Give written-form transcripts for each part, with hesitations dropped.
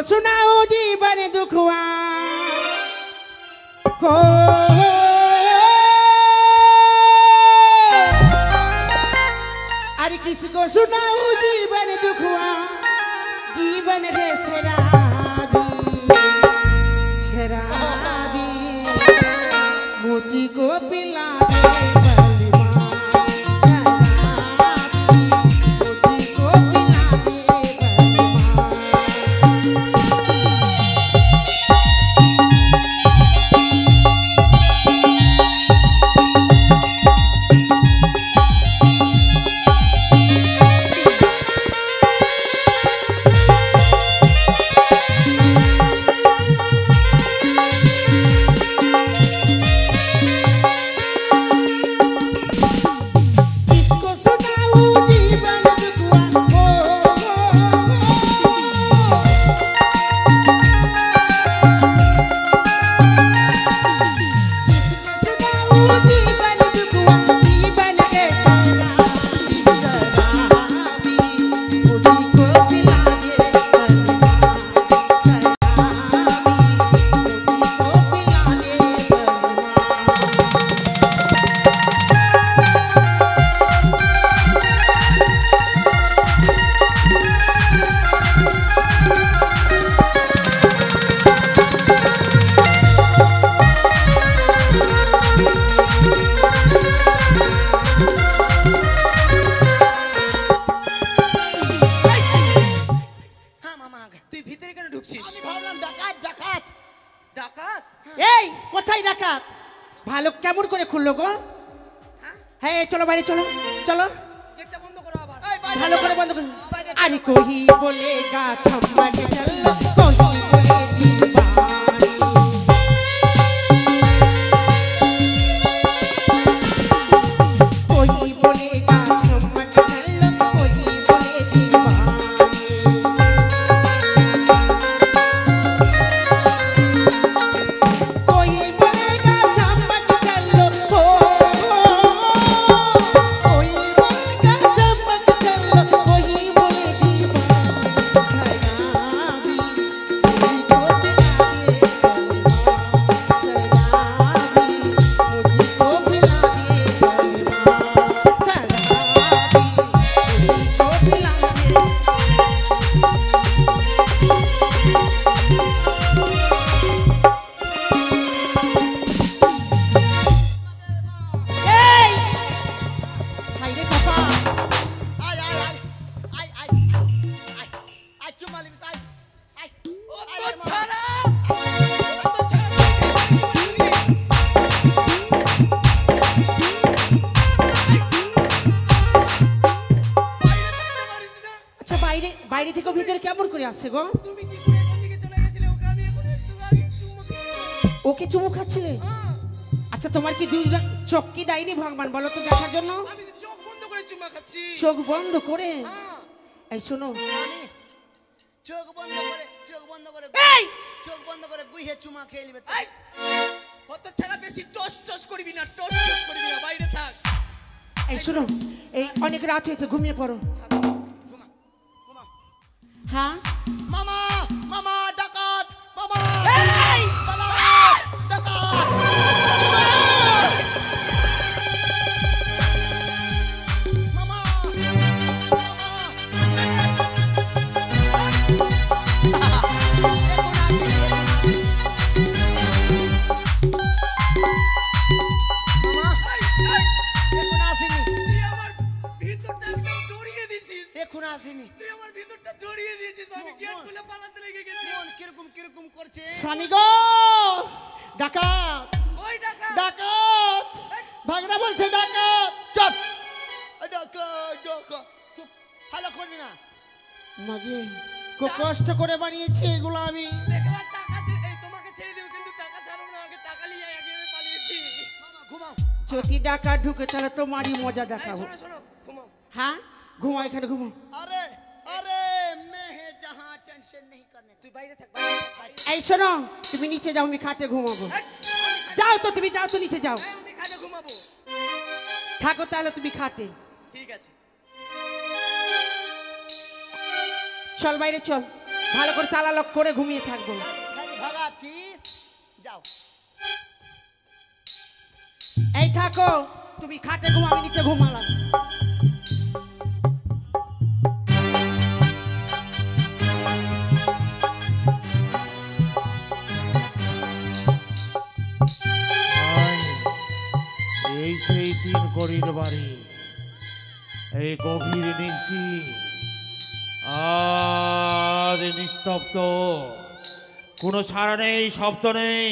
सुनाओ जीवन दुखवा हो अरे किसको सुनाओ जीवन दुखवा जीवन है शराबी शराबी मोती को पिला ভালো কেমন করে খুললো গো হ্যাঁ চলো বাইরে চলো চলো গেটটা বন্ধ করো আবার ভালো করে বন্ধ করো আরে কোহি বলেগা ছম্মা কে চল কোহি বলেগি कोई बोलेगा छम्मा के चल कोई बोलेगी বাইরে থেকে ভিতরে কেমন করে আসছে গো তুমি কি করে কোন দিকে চলে গেছিলে ওকে আমি এখন ওকে চুমু খাচ্ছিলে আচ্ছা তোমার কি দুই চোখ কি দেয়নি ভগবান বলো তো দেখার জন্য আমি চোখ বন্ধ করে চুমা খাচ্ছি চোখ বন্ধ করে এই শোনো আমি চোখ বন্ধ করে গুইহে চুমা খেয়ে নিবে এই কত ছাড়া বেশি টস টস করবি না বাইরে থাক এই শোনো এই অনেক রাত হয়েছে ঘুমিয়ে পড়ো हाँ मामा मामा डाकात मामा डाकात मामा स्वामी गो डाकात डाकात भागना बोलছে ডাকাত চুপ ডাকাত ভালো করবি না মাগে খুব কষ্ট করে বানিয়েছি এগুলো আমি দেখবার টাকা এই তোমাকে ছেড়ে দেব কিন্তু টাকা ছাড়ো না আগে টাকা নিয়ে আগে আমি পালিয়েছি মামা ঘুমাও যদি ডাকাত ঢুকে তাহলে তোমারই মজা দেখাবো শোনো ঘুমাও হ্যাঁ ঘুমাও এখানে ঘুমাও अरे अरे मैं है जहां তুই বাইরে থাক এই শোনো, তুমি নিচে যাও, আমি খাটে ঘুমাবো। যাও তো, তুমি যাও তো, নিচে যাও। আমি খাটে ঘুমাবো। থাকো তাহলে তুমি খাটে। ঠিক আছে, চল বাইরে চল, ভালো করে তালা লক করে ঘুমিয়ে থাকবো। ভাগাচ্ছি, যাও। এই থাকো, তুমি খাটে ঘুমা, আমি নিচে ঘুমালাম। এই সেই তিন কড়ির বাড়ি, এই গভীর নিশি আর নিস্তব্ধ, কোনো সাড়া নেই, শব্দ নেই।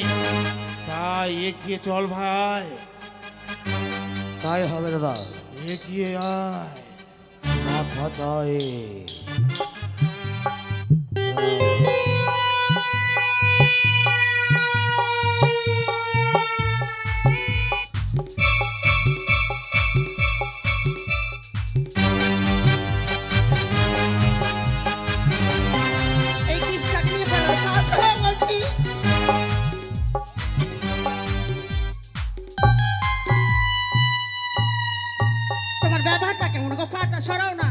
তাই এগিয়ে চল ভাই, তাই হবে দাদা, এগিয়ে আয়। মাথা চাই। এই টিপটাকে নিয়ে ফেলো, সাহস করে বলছি। তোমার ব্যবহারটা কেমন গো? ফাটা সরাও না।